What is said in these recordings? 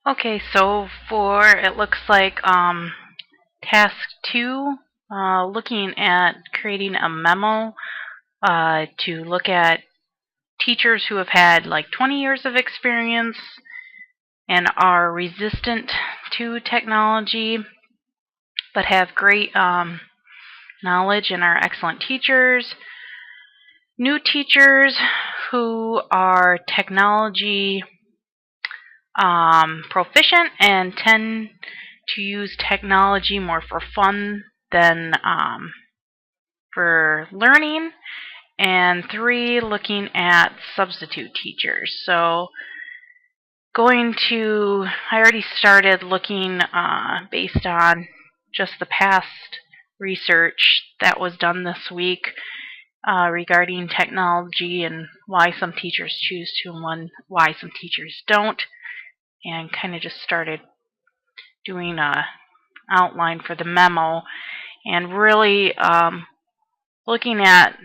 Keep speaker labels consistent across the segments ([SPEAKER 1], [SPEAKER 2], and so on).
[SPEAKER 1] Okay, so for it looks like task 2, looking at creating a memo to look at teachers who have had like 20 years of experience and are resistant to technology but have great knowledge and are excellent teachers. New teachers who are technology proficient and tend to use technology more for fun than for learning. And 3, looking at substitute teachers. So I already started looking based on just the past research that was done this week regarding technology and why some teachers choose to and why some teachers don't, and kind of just started doing a outline for the memo and really looking at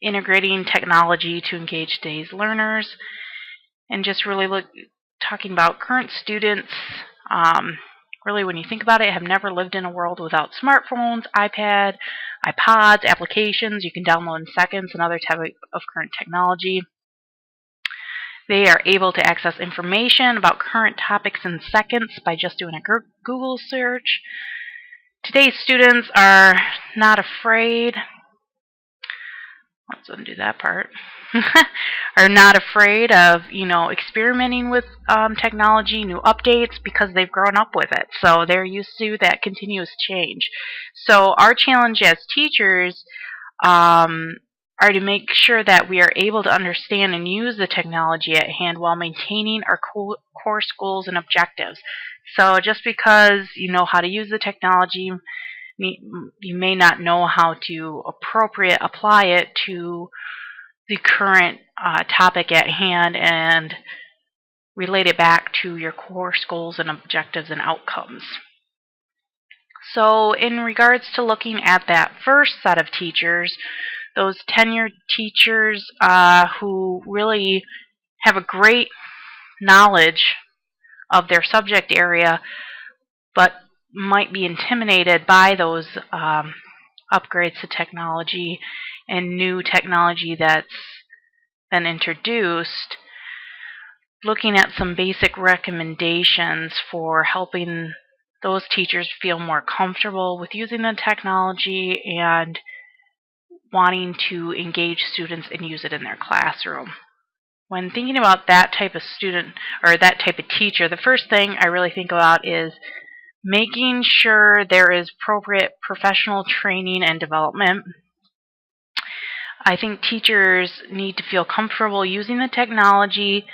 [SPEAKER 1] integrating technology to engage today's learners and just really talking about current students. Really, when you think about it, have never lived in a world without smartphones, iPods, applications you can download in seconds, and other type of current technology. They are able to access information about current topics in seconds by just doing a Google search. Today's students are not afraid. Let's undo that part. Are not afraid of, experimenting with technology, new updates, because they've grown up with it. So they're used to that continuous change. So our challenge as teachers are to make sure that we are able to understand and use the technology at hand while maintaining our core goals and objectives. So just because you know how to use the technology, you may not know how to apply it to the current topic at hand and relate it back to your core goals and objectives and outcomes. So in regards to looking at that first set of teachers, those tenured teachers who really have a great knowledge of their subject area but might be intimidated by those upgrades to technology and new technology that's been introduced, looking at some basic recommendations for helping those teachers feel more comfortable with using the technology and wanting to engage students and use it in their classroom. When thinking about that type of student or that type of teacher, the first thing I really think about is making sure there is appropriate professional training and development. I think teachers need to feel comfortable using the technology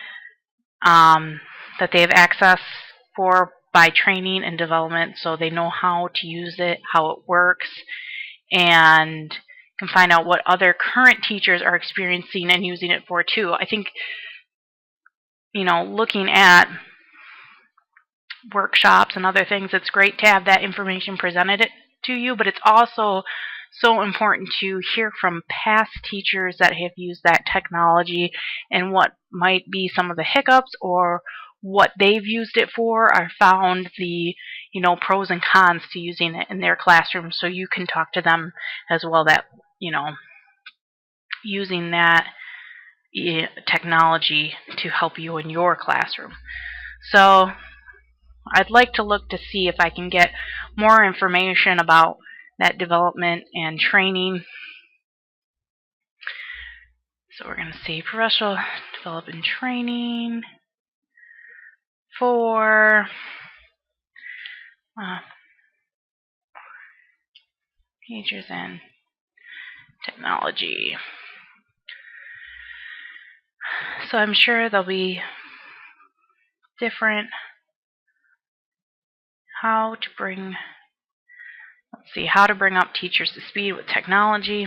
[SPEAKER 1] that they have access for by training and development, so they know how to use it, how it works, and can find out what other current teachers are experiencing and using it for too. I think, looking at workshops and other things, it's great to have that information presented to you, but it's also so important to hear from past teachers that have used that technology and what might be some of the hiccups or what they've used it for, or found the pros and cons to using it in their classroom, so you can talk to them as well, that using that technology to help you in your classroom. So I'd like to look to see if I can get more information about that development and training. So we're going to see professional development training for teachers and technology. So I'm sure there'll be different how to bring up teachers to speed with technology.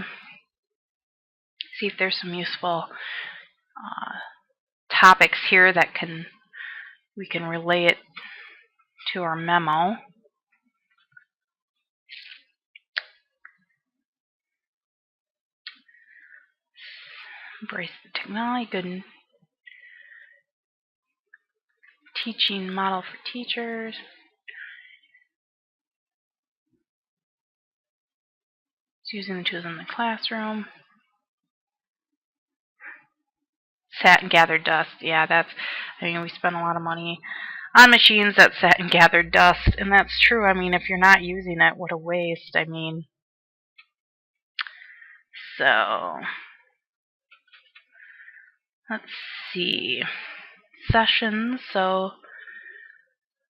[SPEAKER 1] See if there's some useful topics here that we can relay it to our memo. Embrace the technology. Good teaching model for teachers. It's using the tools in the classroom. Sat and gathered dust. Yeah, we spend a lot of money on machines that sat and gathered dust, and that's true. I mean, if you're not using it, what a waste. I mean, so let's see. Sessions. So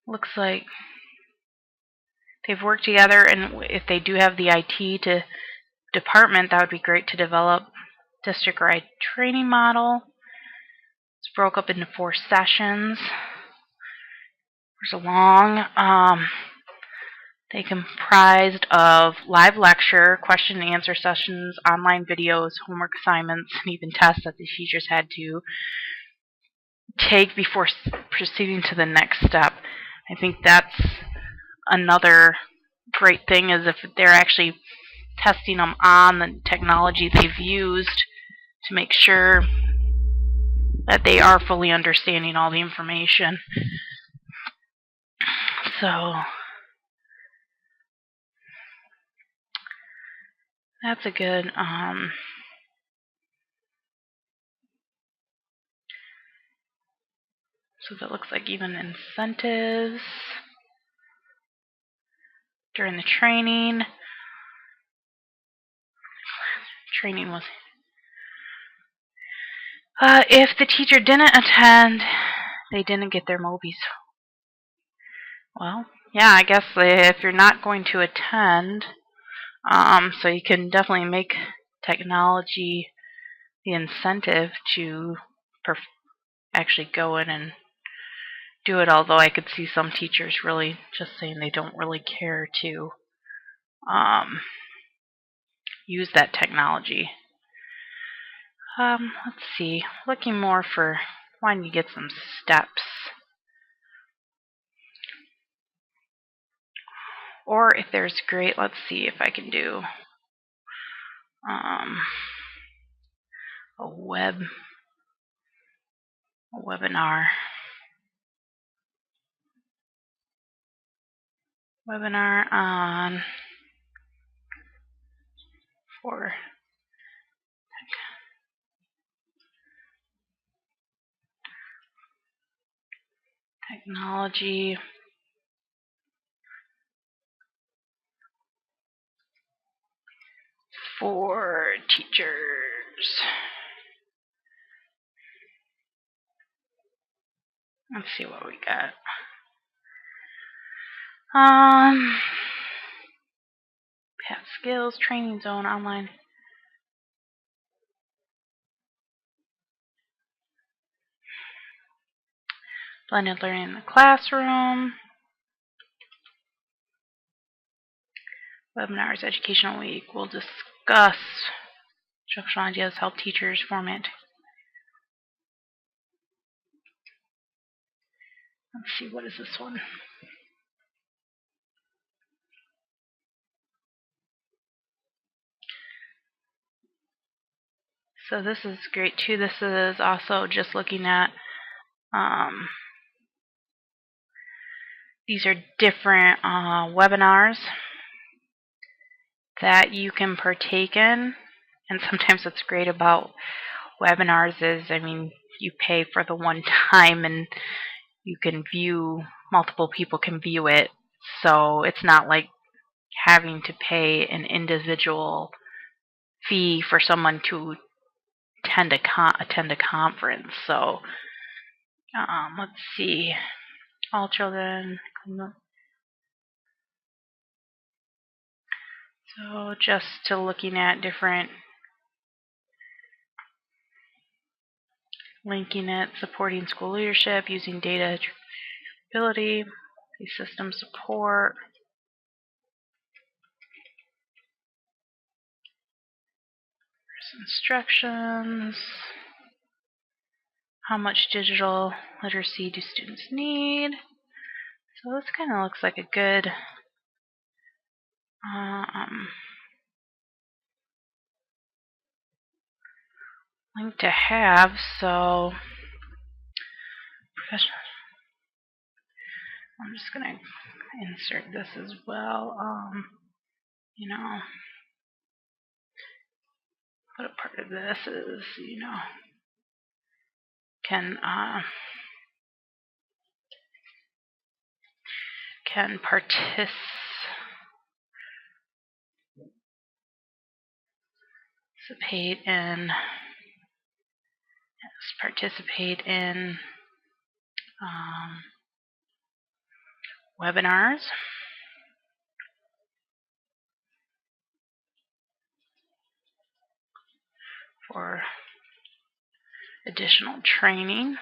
[SPEAKER 1] looks like they've worked together, and if they do have the IT department, that would be great to develop district-wide training model. It's broke up into 4 sessions. There's a long. They comprised of live lecture, question and answer sessions, online videos, homework assignments, and even tests that the teachers had to take before proceeding to the next step. I think that's another great thing, is if they're actually testing them on the technology they've used to make sure that they are fully understanding all the information. So that's a good so that looks like even incentives during the training. Training was if the teacher didn't attend, they didn't get their MOBIs. Well, yeah, I guess if you're not going to attend, so you can definitely make technology the incentive to actually go in and do it, although I could see some teachers really just saying they don't really care to use that technology. Let's see, looking more for wanting to get some steps. Or if there's great, let's see if I can do a webinar on for technology for teachers. Let's see what we got. Past skills, training zone, online. Blended learning in the classroom. Webinars, educational week. We'll discuss instructional ideas, help teachers format. Let's see, what is this one? So this is great too. This is also just looking at these are different webinars that you can partake in, and sometimes what's great about webinars is, I mean, you pay for the one time and you can view, multiple people can view it, so it's not like having to pay an individual fee for someone to attend a conference. So let's see, all children. So just to looking at different, linking it, supporting school leadership, using data ability, system support, instructions, how much digital literacy do students need. So this kind of looks like a good link to have. So professional I'm just going to insert this as well. What a part of this is, can participate in webinars for additional training.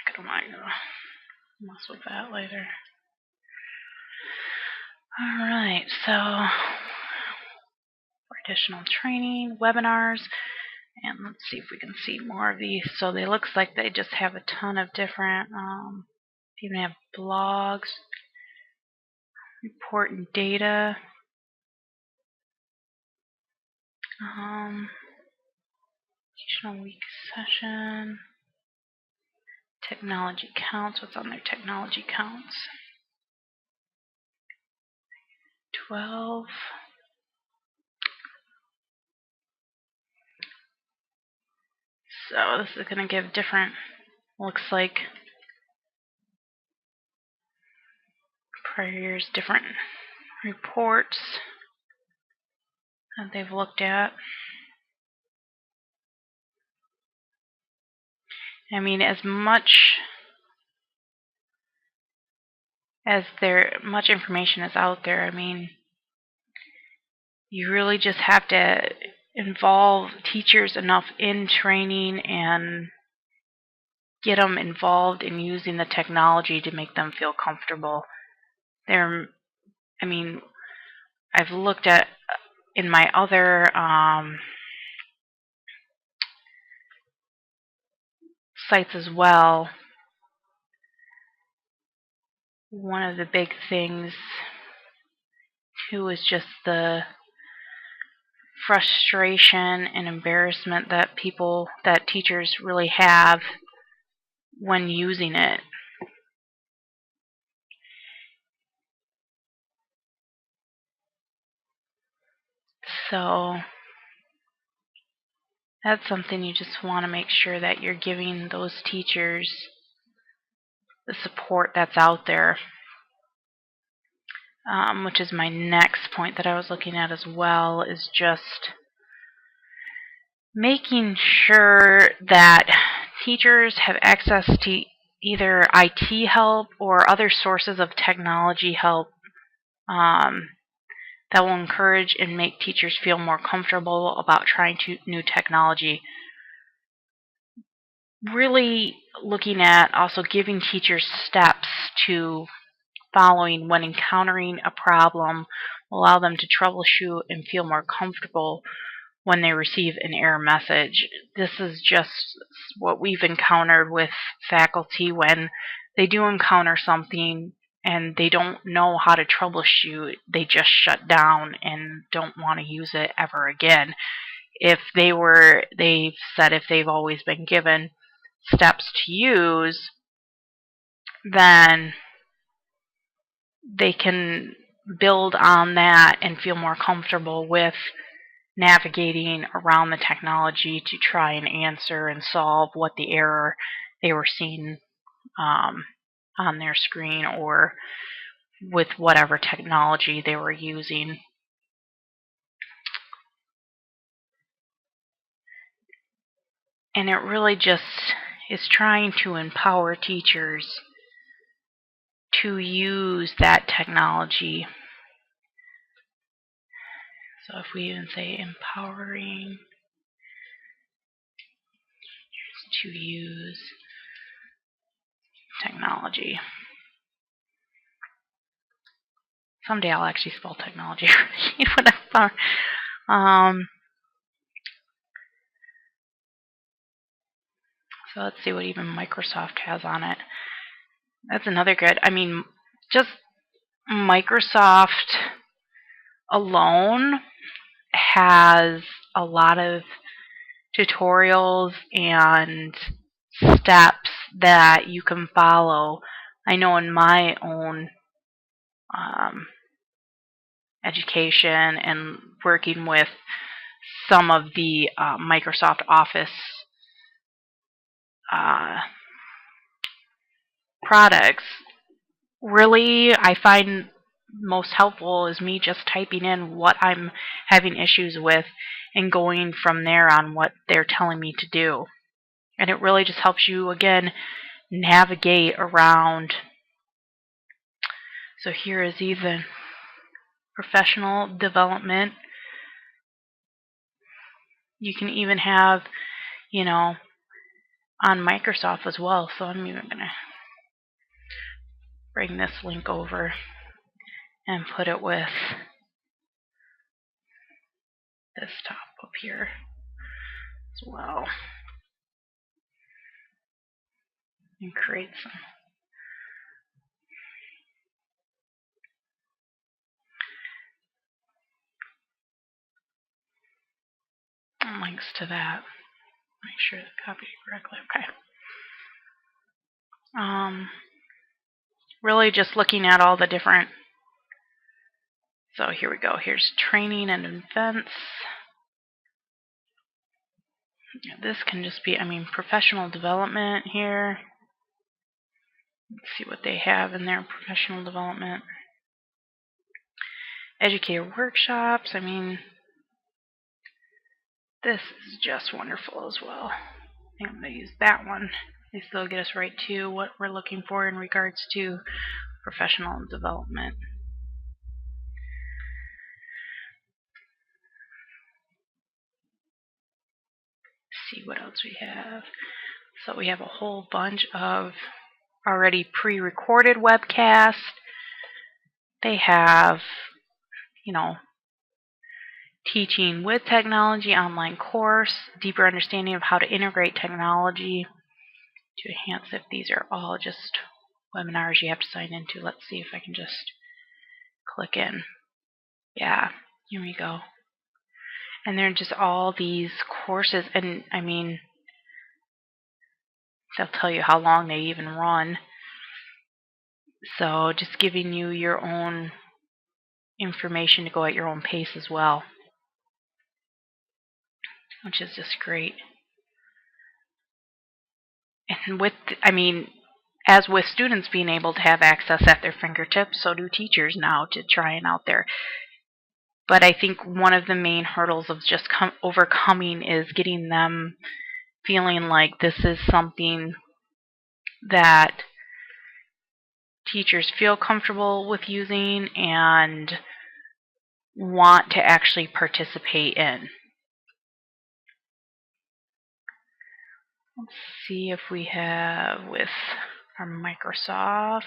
[SPEAKER 1] I don't mind mess with that later. Alright, so for additional training, webinars, and let's see if we can see more of these. So they looks like they just have a ton of different, even have blogs, important data, educational week session, technology counts, what's on their technology counts. 12. So this is going to give different, looks like prior years, different reports that they've looked at. I mean, as much information is out there, I mean, you really just have to involve teachers enough in training and get them involved in using the technology to make them feel comfortable. I mean, I've looked at in my other sites as well. One of the big things too is just the frustration and embarrassment that teachers really have when using it. So that's something you just want to make sure that you're giving those teachers the support that's out there, which is my next point that I was looking at as well, is just making sure that teachers have access to either IT help or other sources of technology help that will encourage and make teachers feel more comfortable about trying new technology. Really looking at also giving teachers steps to following when encountering a problem, allow them to troubleshoot and feel more comfortable when they receive an error message. This is just what we've encountered with faculty when they do encounter something and they don't know how to troubleshoot. They just shut down and don't want to use it ever again. They've said if they've always been given steps to use, then they can build on that and feel more comfortable with navigating around the technology to try and answer and solve what the error they were seeing on their screen or with whatever technology they were using. And it really just is trying to empower teachers to use that technology. So if we even say empowering to use technology. Someday I'll actually spell technology right. So let's see what even Microsoft has on it. That's another good. I mean, just Microsoft alone has a lot of tutorials and steps that you can follow. I know in my own um, education and working with some of the Microsoft Office uh, products, really I find most helpful is me just typing in what I'm having issues with and going from there on what they're telling me to do. And it really just helps you, again, navigate around. So here is even professional development. You can even have, on Microsoft as well. So I'm even going to bring this link over and put it with this top up here as well. And create some links to that. Make sure to copy correctly. Okay. Really just looking at all the different. So here we go. Here's training and events. This can just be, professional development here. Let's see what they have in their professional development. Educator workshops. This is just wonderful as well. I think I'm going to use that one. They still get us right to what we're looking for in regards to professional development. Let's see what else we have. So we have a whole bunch of already pre-recorded webcasts. They have, teaching with technology, online course, deeper understanding of how to integrate technology to enhance. If these are all just webinars you have to sign into. Let's see if I can just click in. Yeah, here we go. And they're just all these courses, and they'll tell you how long they even run. So just giving you your own information to go at your own pace as well, which is just great. And as with students being able to have access at their fingertips, so do teachers now to try it out there. But I think one of the main hurdles of just overcoming is getting them feeling like this is something that teachers feel comfortable with using and want to actually participate in. Let's see if we have with our Microsoft.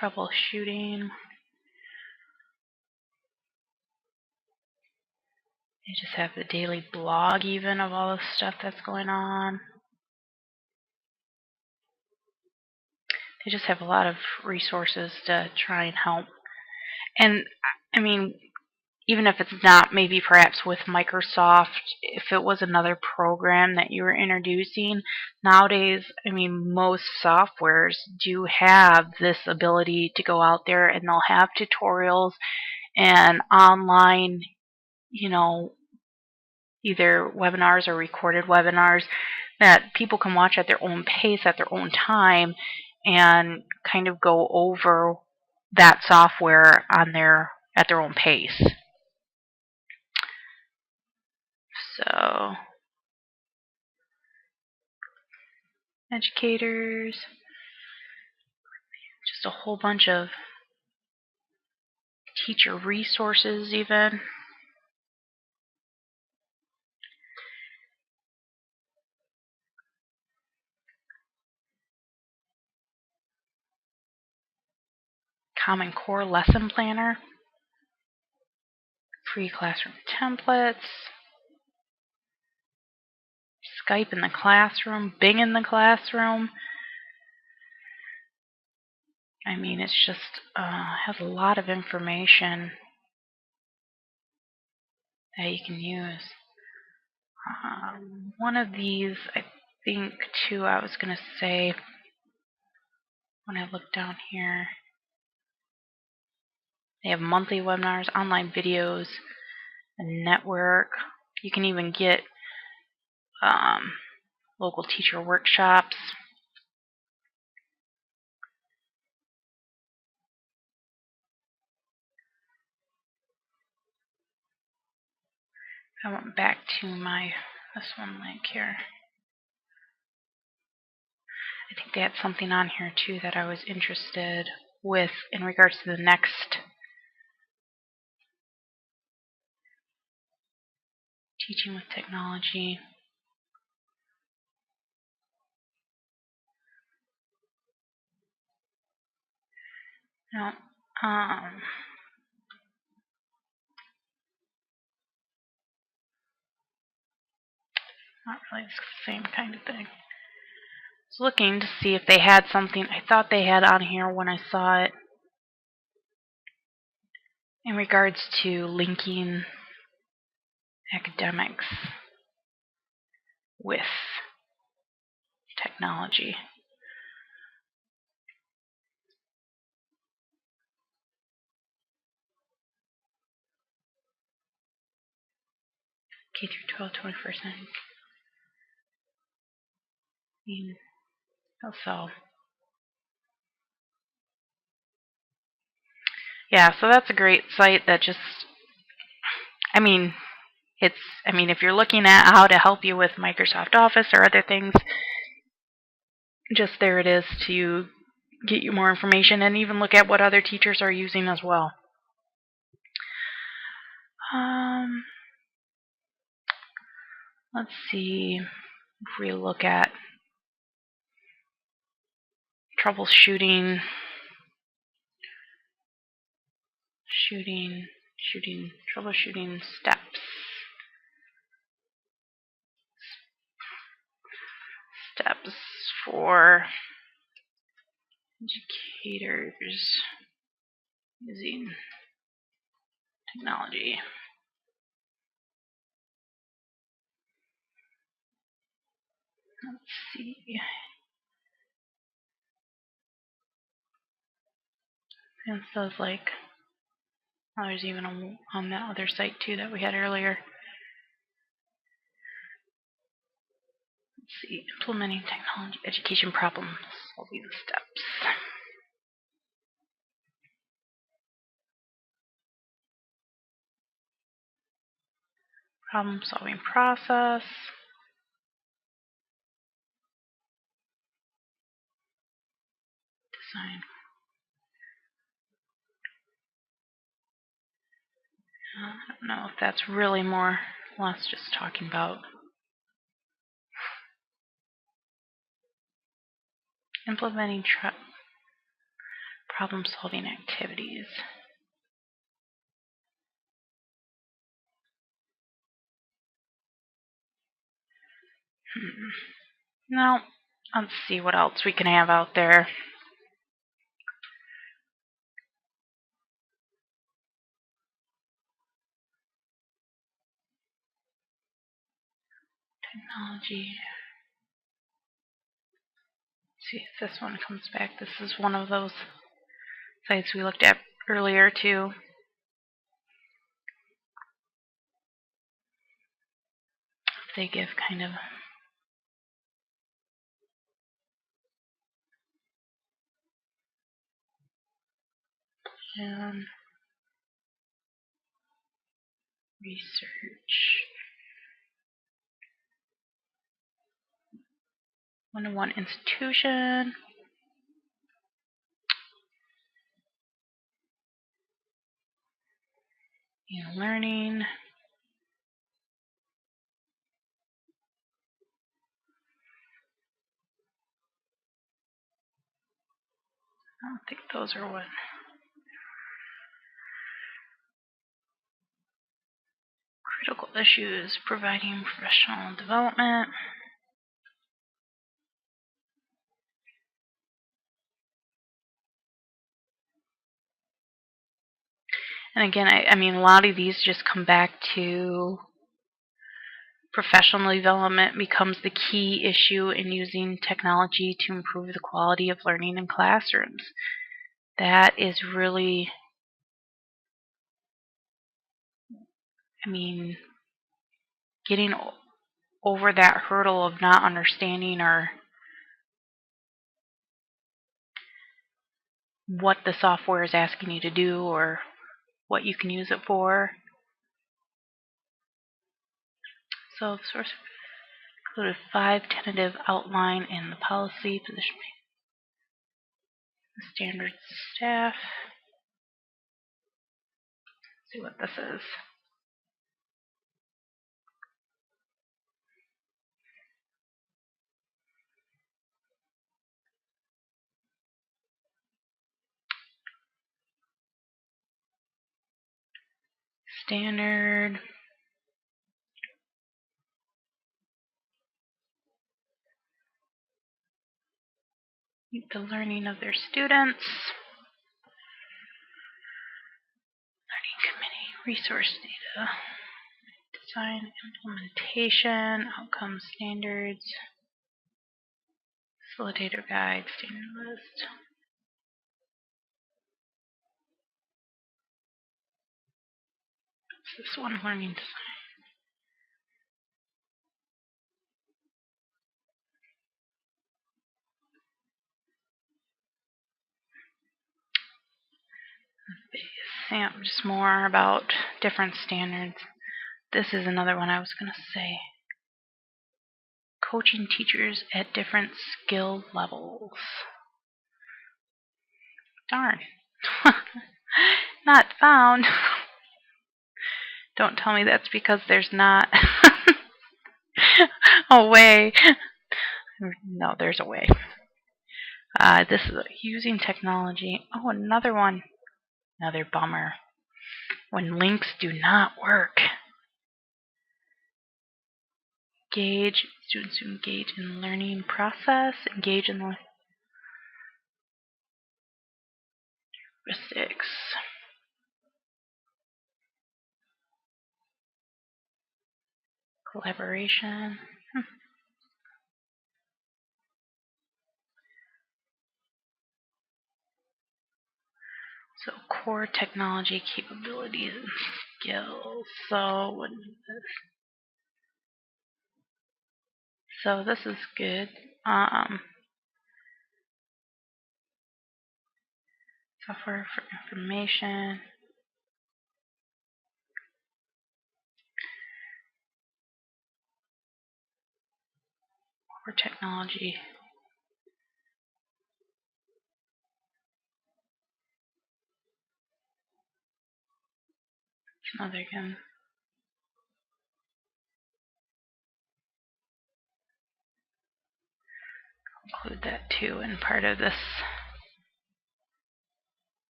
[SPEAKER 1] Troubleshooting. They just have the daily blog even of all the stuff that's going on. They just have a lot of resources to try and help. And even if it's not maybe perhaps with Microsoft, if it was another program that you were introducing, nowadays, most softwares do have this ability to go out there and they'll have tutorials and online, either webinars or recorded webinars that people can watch at their own pace, at their own time, and kind of go over that software at their own pace. So, educators, just a whole bunch of teacher resources even. Common Core Lesson Planner, free classroom templates, Skype in the classroom, Bing in the classroom. I mean, it's just has a lot of information that you can use. One of these, I think, too, I was going to say, when I look down here, they have monthly webinars, online videos, a network. You can even get local teacher workshops. I went back to this one link here. I think they had something on here too that I was interested with in regards to the next teaching with technology. No, not really the same kind of thing. I was looking to see if they had something. I thought they had on here when I saw it in regards to linking academics with technology. K through 12, 21st century. So, yeah, so that's a great site that just, I mean, if you're looking at how to help you with Microsoft Office or other things, just there it is to get you more information and even look at what other teachers are using as well. Let's see if we look at troubleshooting, troubleshooting steps. Steps for educators using technology. Let's see. And it says like, oh, there's even on that other site too that we had earlier. Let's see, implementing technology education problem solving steps. Problem solving process. Design. I don't know if that's really more or less just talking about implementing problem solving activities. Now, let's see what else we can have out there. Technology. Let's see if this one comes back. This is one of those sites we looked at earlier too. They give kind of research. One-to-one institution. Learning. I don't think those are what. Critical issues, providing professional development. And again, I mean, a lot of these just come back to professional development becomes the key issue in using technology to improve the quality of learning in classrooms. That is really, I mean, getting over that hurdle of not understanding or what the software is asking you to do or what you can use it for. So, source included 5 tentative outline in the policy position. The standard staff. Let's see what this is. Standard. Meet the learning of their students. Learning committee, resource data, design, implementation, outcome standards, facilitator guide, standard list. What's this one? Learning design. SAM, just more about different standards. This is another one I was going to say. Coaching teachers at different skill levels. Darn. Not found. Don't tell me that's because there's not a way. No, there's a way. This is using technology. Oh, another one. Another bummer. When links do not work. Engage. Students who engage in the learning process. Engage in the heuristics. Collaboration. So core technology capabilities and skills. So what is this? So this is good. Software for information. Core technology. Another again. Include that too in part of this.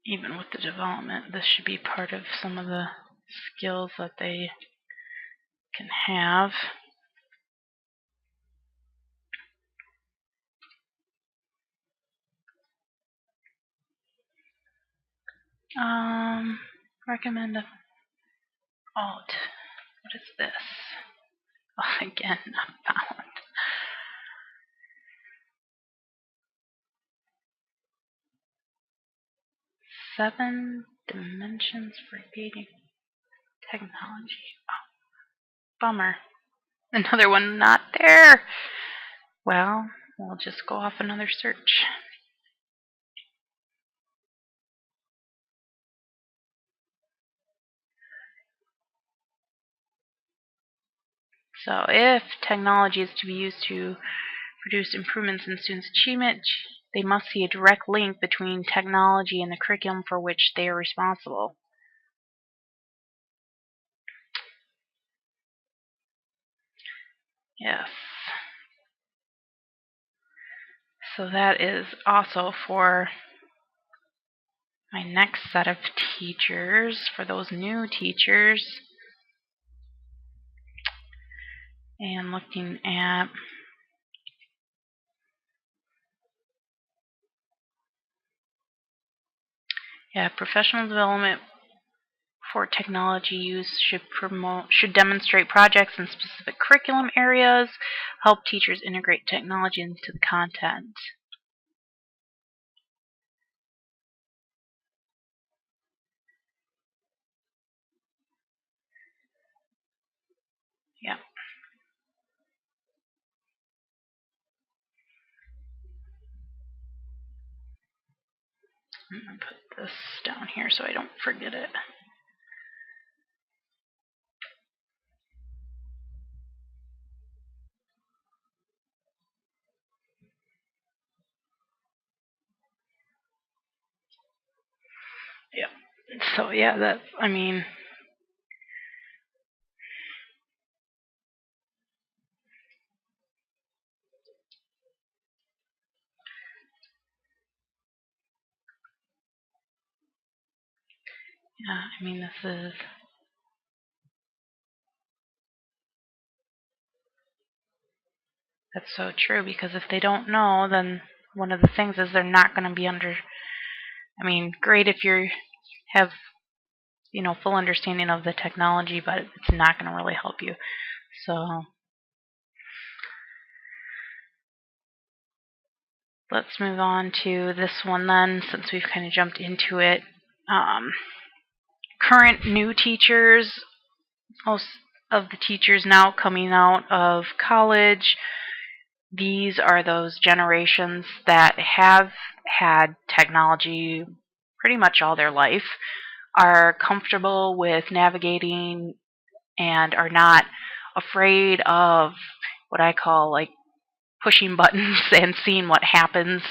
[SPEAKER 1] Even with the development, this should be part of some of the skills that they can have. Recommend a alt. What is this? Oh, again, not found. Seven dimensions for gating technology. Oh, bummer. Another one not there. Well, we'll just go off another search. So if technology is to be used to produce improvements in students' achievement, they must see a direct link between technology and the curriculum for which they are responsible. Yes. So that is also for my next set of teachers, for those new teachers. And looking at Yeah, professional development for technology use should demonstrate projects in specific curriculum areas, help teachers integrate technology into the content. Yeah. I'm going to put this down here so I don't forget it. Yeah. So yeah, that I mean, yeah, I mean that's so true because if they don't know, then one of the things is they're not going to be under. I mean, great if you have full understanding of the technology, but it's not going to really help you. So let's move on to this one then, since we've kind of jumped into it. Current new teachers, most of the teachers now coming out of college, these are those generations that have had technology pretty much all their life, are comfortable with navigating, and are not afraid of what I call like pushing buttons and seeing what happens.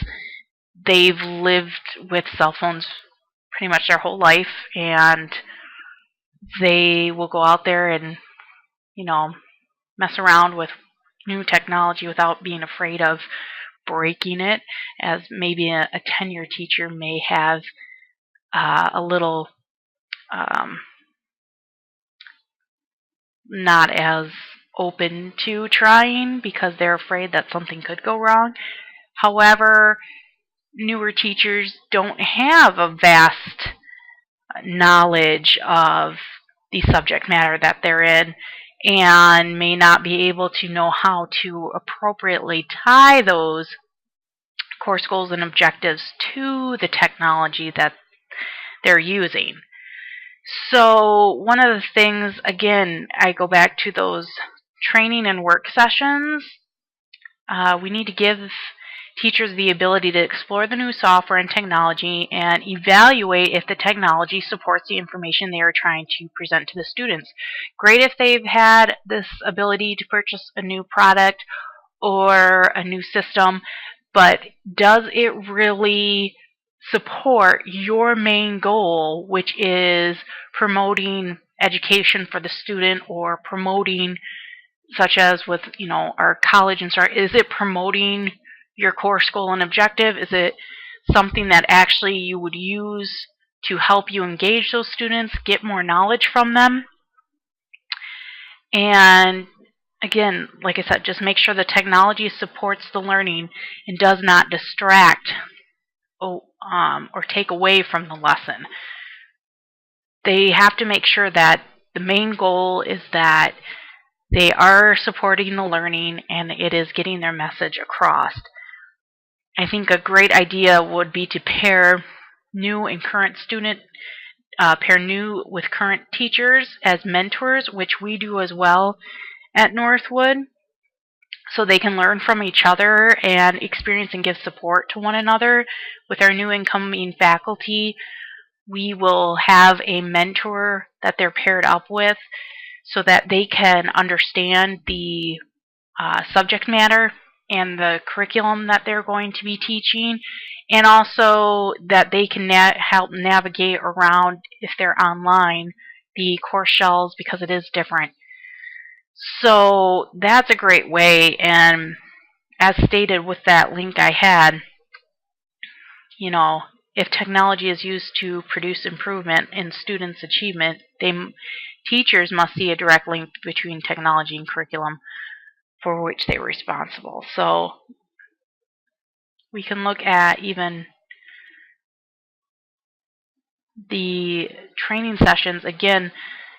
[SPEAKER 1] They've lived with cell phones pretty much their whole life, and they will go out there and, you know, mess around with new technology without being afraid of breaking it, as maybe a tenure teacher may have a little not as open to trying because they're afraid that something could go wrong. However, newer teachers don't have a vast knowledge of the subject matter that they're in and may not be able to know how to appropriately tie those course goals and objectives to the technology that they're using. So, one of the things, again, I go back to those training and work sessions. We need to give teachers the ability to explore the new software and technology and evaluate if the technology supports the information they are trying to present to the students. Great if they've had this ability to purchase a new product or a new system, but does it really support your main goal, which is promoting education for the student, or promoting, such as with our college and start, is it promoting your course goal and objective? Is it something that actually you would use to help you engage those students, get more knowledge from them? And again, like I said, just make sure the technology supports the learning and does not distract or take away from the lesson. They have to make sure that the main goal is that they are supporting the learning and it is getting their message across. I think a great idea would be to pair new and current pair new with current teachers as mentors, which we do as well at Northwood, so they can learn from each other and experience and give support to one another. With our new incoming faculty, we will have a mentor that they're paired up with so that they can understand the subject matter and the curriculum that they're going to be teaching, and also that they can help navigate around, if they're online, the course shells, because it is different. So that's a great way, and as stated with that link I had, if technology is used to produce improvement in students' achievement, teachers must see a direct link between technology and curriculum for which they were responsible. So we can look at even the training sessions again,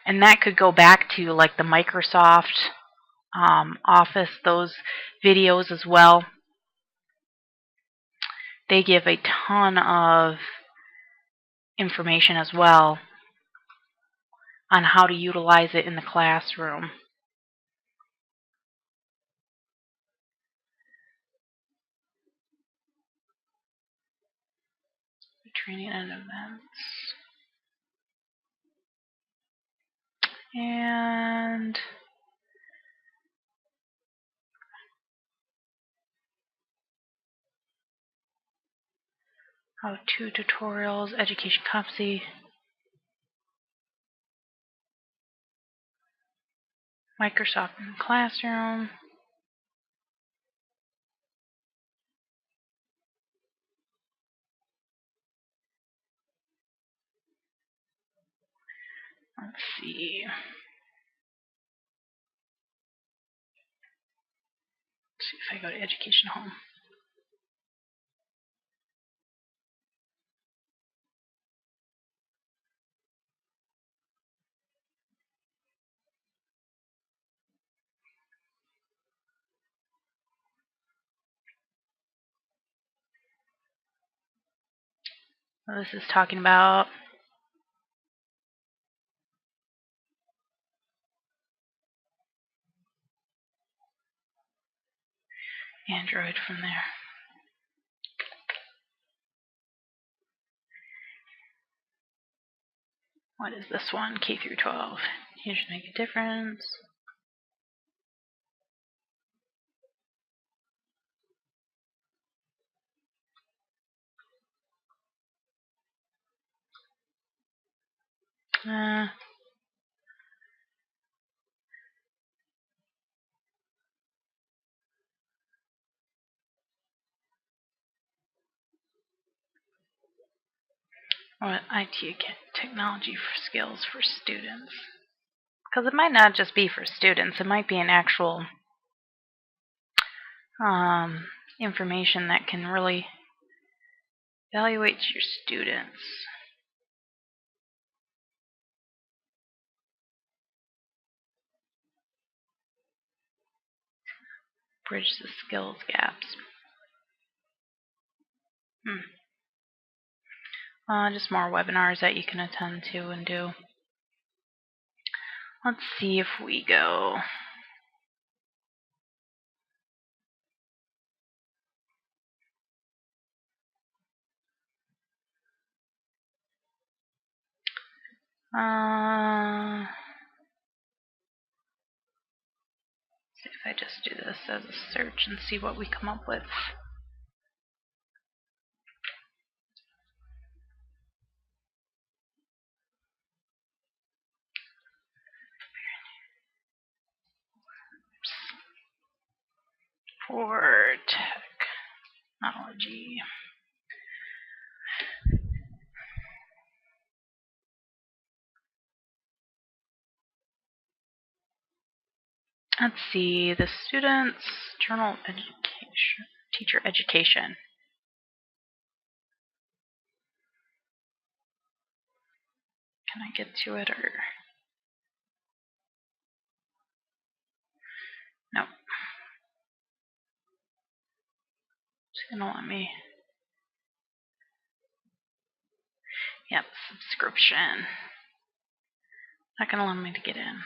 [SPEAKER 1] and that could go back to like the Microsoft Office, those videos as well. They give a ton of information as well on how to utilize it in the classroom. Training and events. And how-to tutorials, education competency, Microsoft Classroom. Let's see. Let's see if I go to Education Home. Well, this is talking about Android from there. What is this one? K through 12. Here should make a difference. What IT technology for skills for students? Because it might not just be for students. It might be an actual information that can really evaluate your students. Bridge the skills gaps. Just more webinars that you can attend to and do. Let's see if we go. See if I just do this as a search and see what we come up with. For technology. Let's see, the students' journal education, teacher education. Can I get to it or? No. It's gonna let me. Yep, subscription. Not gonna allow me to get in.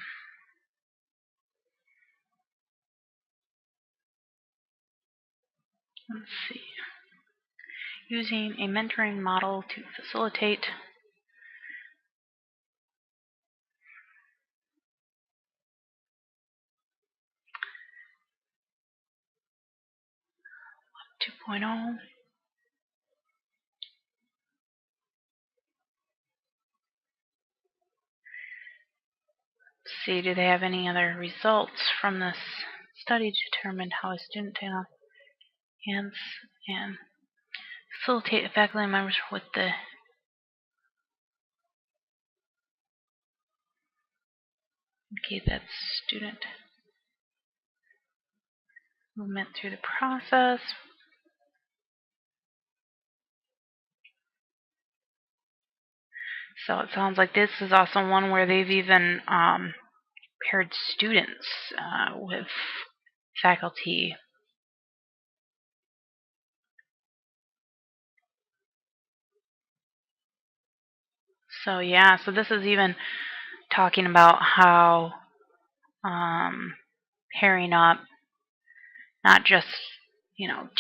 [SPEAKER 1] Let's see. Using a mentoring model to facilitate Web 2.0. See, do they have any other results from this study determined how a student can enhance and facilitate faculty members with the that student movement through the process. So it sounds like this is also one where they've even paired students with faculty. So yeah, so this is even talking about how pairing up not just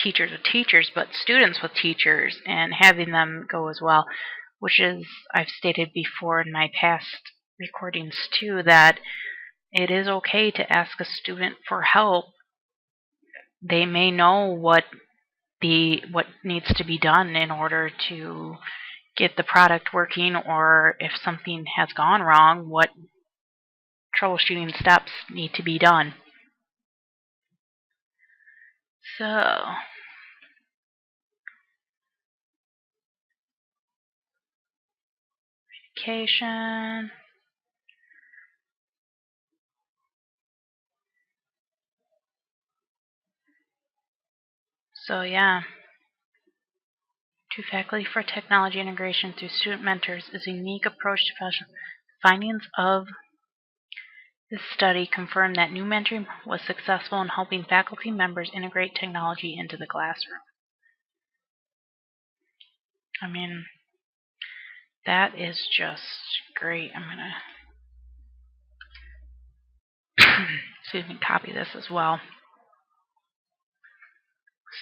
[SPEAKER 1] teachers with teachers, but students with teachers, and having them go as well, which is, I've stated before in my past recordings too, that it is okay to ask a student for help. They may know what needs to be done in order to get the product working, or if something has gone wrong, what troubleshooting steps need to be done. So education. So yeah, to faculty for technology integration through student mentors is a unique approach to professional. Findings of this study confirm that new mentoring was successful in helping faculty members integrate technology into the classroom. I mean, that is just great. I'm gonna excuse me, copy this as well.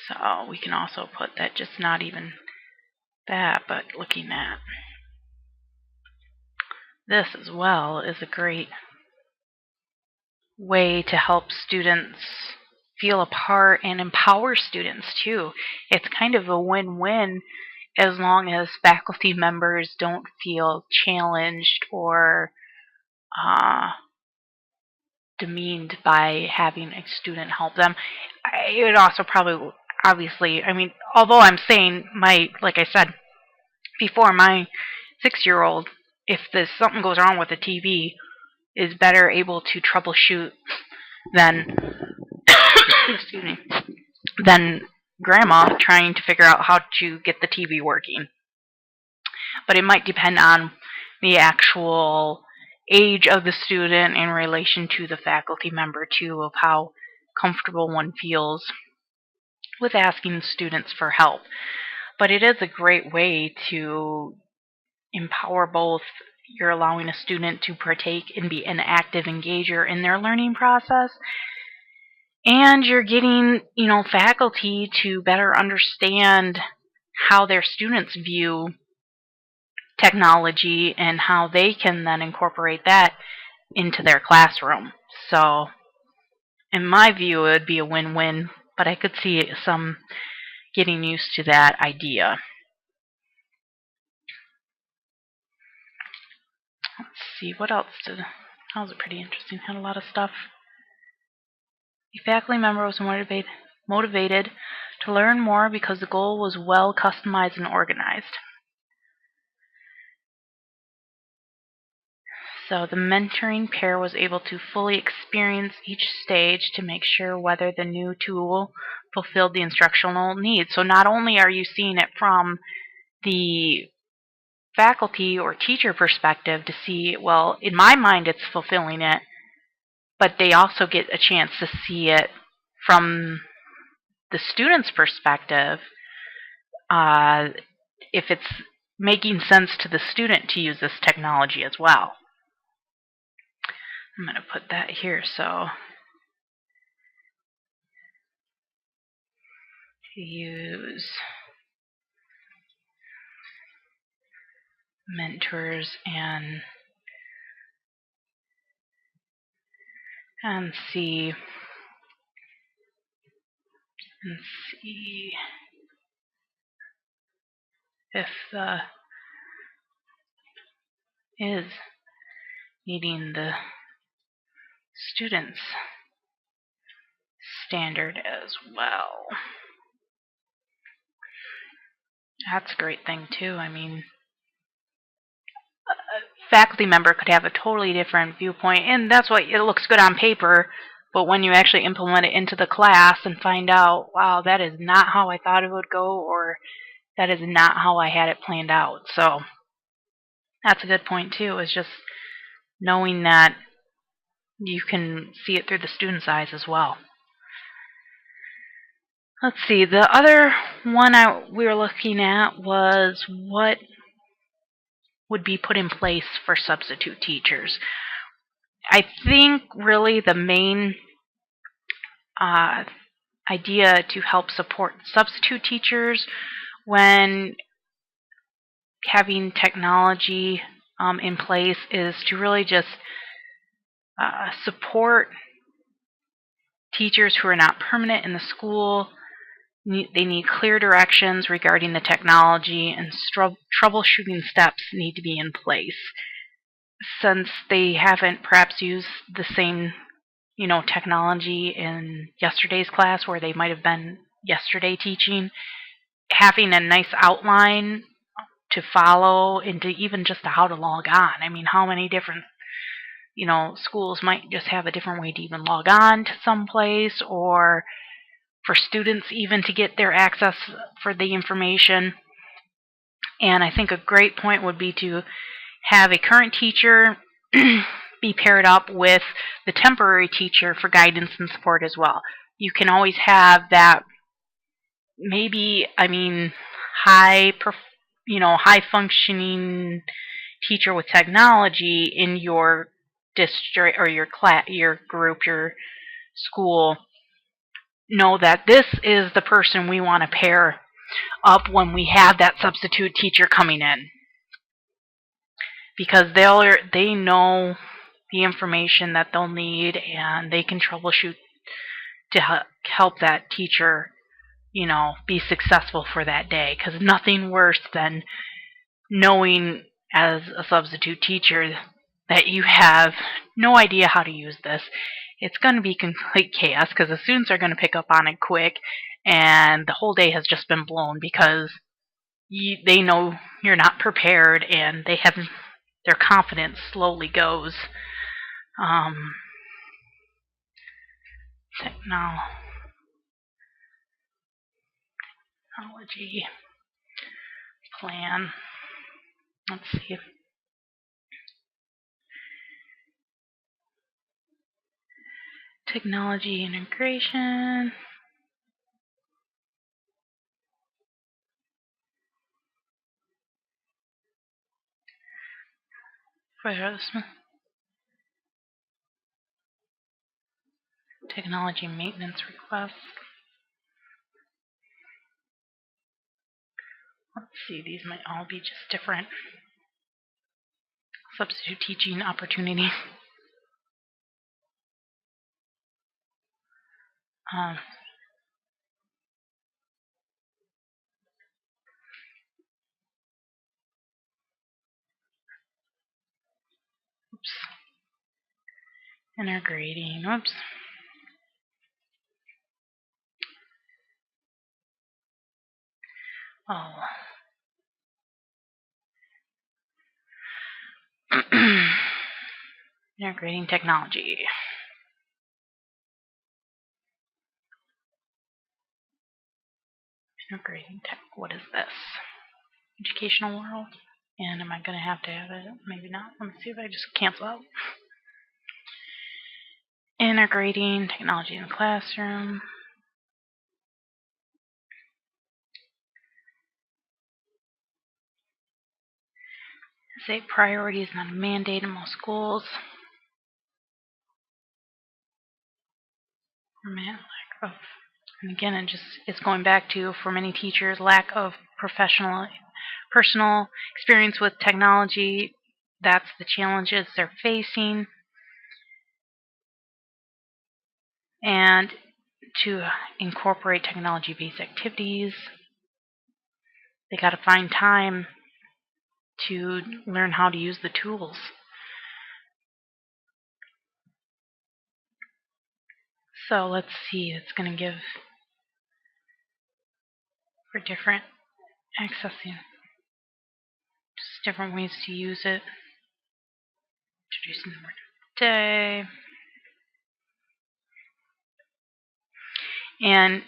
[SPEAKER 1] So we can also put that, just not even that, but looking at this as well is a great way to help students feel a part and empower students too. It's kind of a win-win as long as faculty members don't feel challenged or demeaned by having a student help them. It would also probably, obviously, I mean, although I'm saying like I said before, my 6-year-old, if there's something goes wrong with the TV, is better able to troubleshoot than excuse me, than grandma trying to figure out how to get the TV working. But it might depend on the actual age of the student in relation to the faculty member too, of how comfortable one feels with asking students for help. But it is a great way to empower both. You're allowing a student to partake and be an active engager in their learning process, and you're getting, faculty to better understand how their students view technology and how they can then incorporate that into their classroom. So, in my view, it would be a win-win, but I could see some getting used to that idea. Let's see, what else that was pretty interesting. Had a lot of stuff. The faculty member was motivated to learn more because the goal was well customized and organized. So the mentoring pair was able to fully experience each stage to make sure whether the new tool fulfilled the instructional needs. So not only are you seeing it from the faculty or teacher perspective to see, well, in my mind it's fulfilling it, but they also get a chance to see it from the student's perspective, if it's making sense to the student to use this technology as well. I'm going to put that here. So to use mentors and see if the is meeting the students' standard as well. That's a great thing too. I mean, a faculty member could have a totally different viewpoint, and that's why it looks good on paper, but when you actually implement it into the class and find out, wow, that is not how I thought it would go, or that is not how I had it planned out. So That's a good point too, is just knowing that you can see it through the student's eyes as well. Let's see, the other one we were looking at was what would be put in place for substitute teachers. I think really the main idea to help support substitute teachers when having technology in place is to really just support teachers who are not permanent in the school. They need clear directions regarding the technology, and troubleshooting steps need to be in place. Since they haven't perhaps used the same, technology in yesterday's class where they might have been yesterday teaching, having a nice outline to follow into even just how to log on. I mean, how many different schools might just have a different way to even log on to someplace, or for students even to get their access for the information. And I think a great point would be to have a current teacher be paired up with the temporary teacher for guidance and support as well. You can always have that high functioning teacher with technology in your district or your class, your group, your school. Know that this is the person we want to pair up when we have that substitute teacher coming in, because they know the information that they'll need, and they can troubleshoot to help that teacher be successful for that day. Because nothing worse than knowing as a substitute teacher that you have no idea how to use this. It's going to be complete chaos, because the students are going to pick up on it quick, and the whole day has just been blown because they know you're not prepared, and their confidence slowly goes. Technology plan. Let's see. Technology integration. Technology maintenance requests. Let's see, these might all be just different substitute teaching opportunities. Integrating. Integrating technology. Integrating tech. What is this? Educational world. And am I going to have it? Maybe not. Let me see if I just cancel out. Integrating technology in the classroom. Say priority is not a mandate in most schools. And again, it's going back to, for many teachers, lack of personal experience with technology. That's the challenges they're facing. And to incorporate technology-based activities, they got to find time to learn how to use the tools. So let's see, it's going to give for different accessing, just different ways to use it. Introducing the word day. And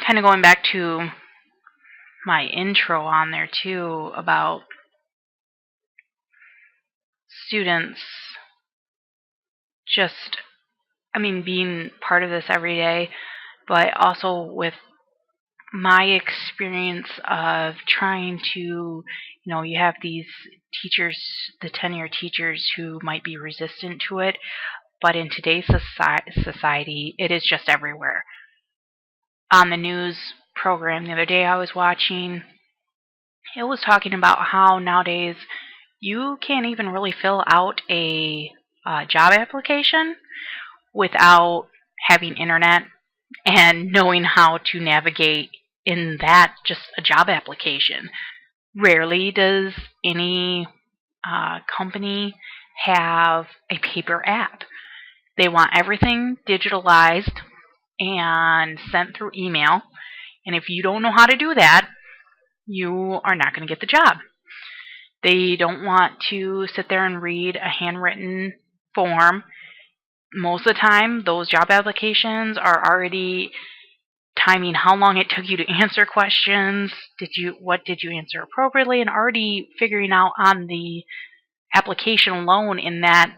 [SPEAKER 1] kind of going back to my intro on there too about students just, being part of this every day, but also with my experience of trying to, you have these teachers, the tenure teachers who might be resistant to it, but in today's society, it is just everywhere. On the news program the other day I was watching, it was talking about how nowadays you can't even really fill out a job application without having internet and knowing how to navigate in that just a job application. Rarely does any company have a paper app. They want everything digitalized and sent through email. And if you don't know how to do that, you are not going to get the job. They don't want to sit there and read a handwritten form. Most of the time, those job applications are already timing how long it took you to answer questions, what did you answer appropriately, and already figuring out on the application alone in that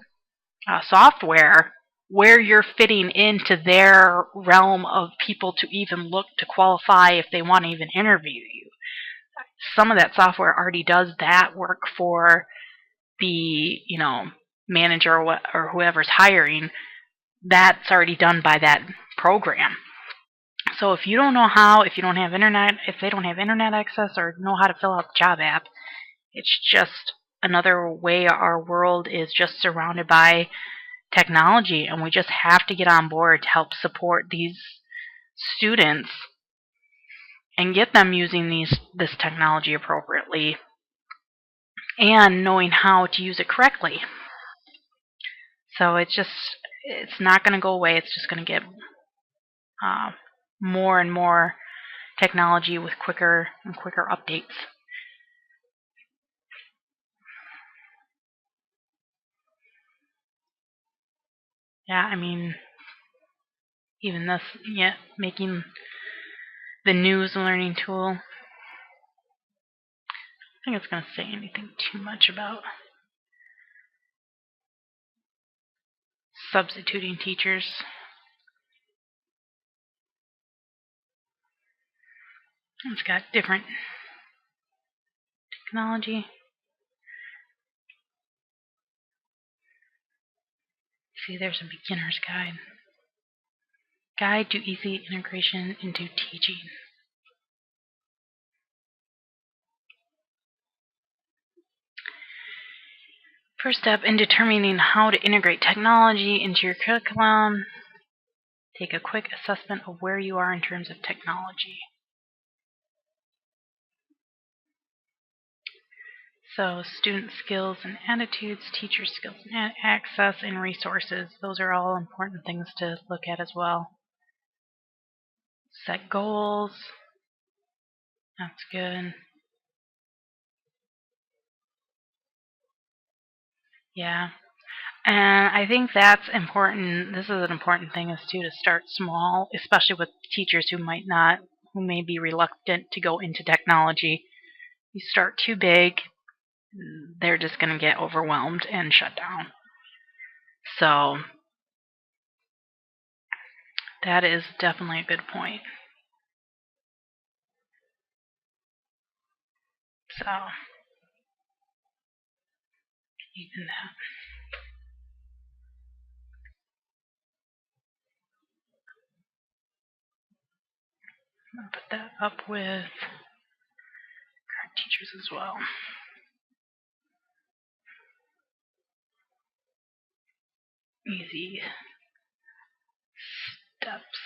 [SPEAKER 1] software where you're fitting into their realm of people to even look to qualify if they want to even interview you. Some of that software already does that work for the manager or whoever's hiring. That's already done by that program. So if you don't know how, if you don't have internet, if they don't have internet access or know how to fill out the job app, it's just another way our world is just surrounded by technology, and we just have to get on board to help support these students and get them using this technology appropriately and knowing how to use it correctly. So it's not going to go away. It's just going to get more and more technology with quicker and quicker updates. Yeah, even this, making the news a learning tool. I think it's going to say anything too much about substituting teachers. It's got different technology. See, there's a beginner's guide. Guide to easy integration into teaching. First step in determining how to integrate technology into your curriculum. Take a quick assessment of where you are in terms of technology. So student skills and attitudes, teacher skills and access, and resources. Those are all important things to look at as well. Set goals. That's good. Yeah. And I think that's important. This is an important thing is to start small, especially with teachers who may be reluctant to go into technology. You start too big, they're just going to get overwhelmed and shut down. So that is definitely a good point. So even that. I'm going to put that up with current teachers as well. Easy steps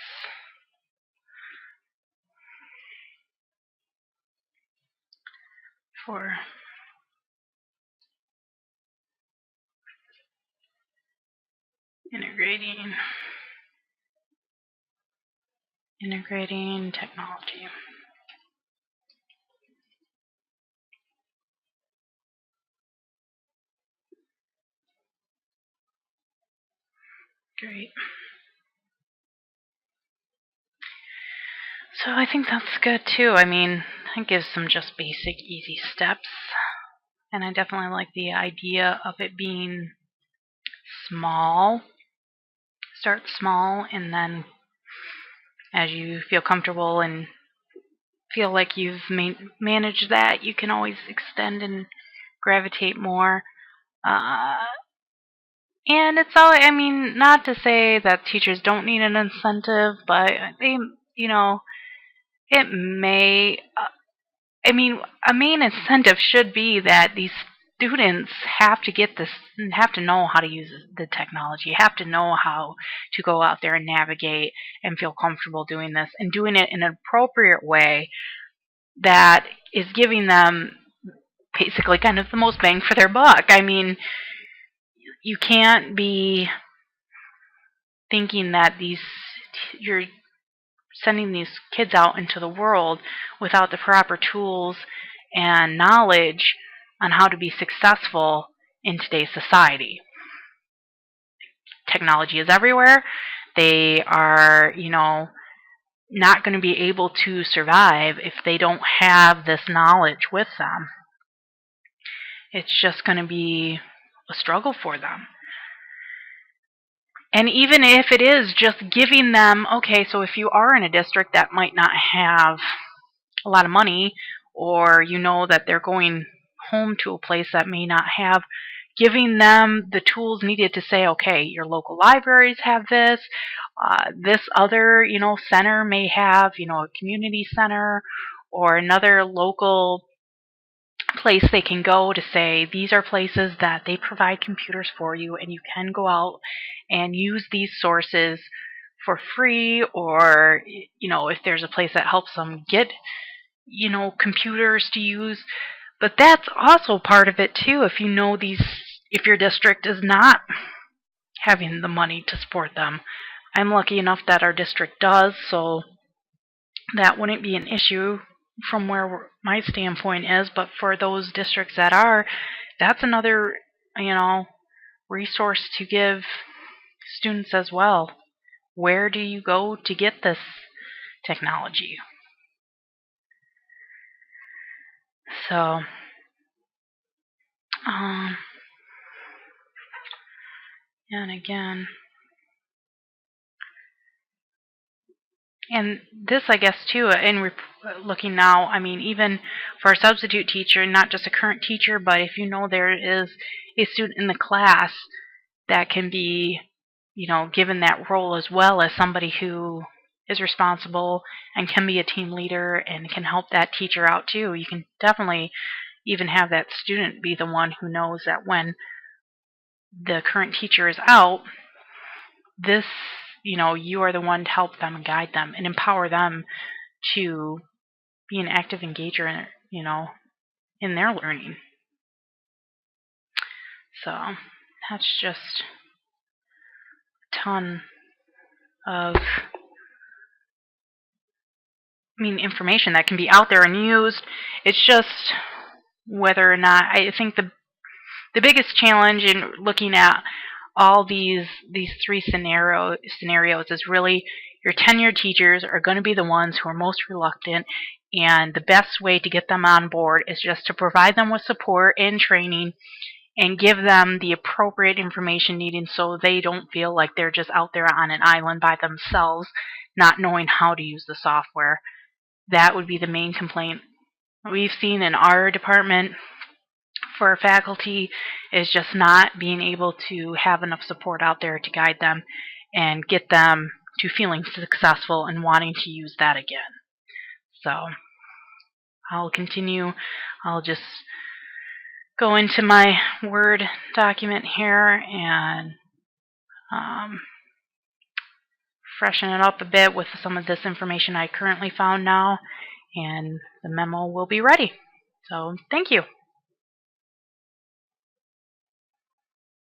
[SPEAKER 1] for integrating technology. Great. So I think that's good too. it gives some just basic, easy steps. And I definitely like the idea of it being small. Start small, and then as you feel comfortable and feel like you've managed that, you can always extend and gravitate more. Uh, and it's all, I mean, not to say that teachers don't need an incentive, but they, it may, I mean, a main incentive should be that these students have to get this, have to know how to use the technology, have to know how to go out there and navigate and feel comfortable doing this and doing it in an appropriate way that is giving them basically kind of the most bang for their buck. I mean, you can't be thinking that you're sending these kids out into the world without the proper tools and knowledge on how to be successful in today's society. Technology is everywhere. They are, not going to be able to survive if they don't have this knowledge with them. It's just going to be a struggle for them. And even if it is just giving them, okay, so if you are in a district that might not have a lot of money, or you know that they're going home to a place that may not have, giving them the tools needed to say, okay, your local libraries have this, this other, center may have, a community center or another local place they can go to say these are places that they provide computers for you, and you can go out and use these sources for free, or if there's a place that helps them get computers to use. But that's also part of it too. If if your district is not having the money to support them, I'm lucky enough that our district does, so that wouldn't be an issue from where my standpoint is. But for those districts that are, that's another resource to give students as well. Where do you go to get this technology? So and again, and this, I guess, too, looking now, I mean, even for a substitute teacher, not just a current teacher, but if there is a student in the class that can be, given that role as well as somebody who is responsible and can be a team leader and can help that teacher out too. You can definitely even have that student be the one who knows that when the current teacher is out, you are the one to help them and guide them and empower them to be an active engager in their learning. So that's just a ton of information that can be out there and used. It's just whether or not, I think the biggest challenge in looking at all these three scenarios is really your tenured teachers are going to be the ones who are most reluctant, and the best way to get them on board is just to provide them with support and training and give them the appropriate information needed so they don't feel like they're just out there on an island by themselves not knowing how to use the software. That would be the main complaint we've seen in our department for our faculty, is just not being able to have enough support out there to guide them and get them to feeling successful and wanting to use that again. So I'll continue. I'll just go into my Word document here and freshen it up a bit with some of this information I currently found now, and the memo will be ready. So thank you.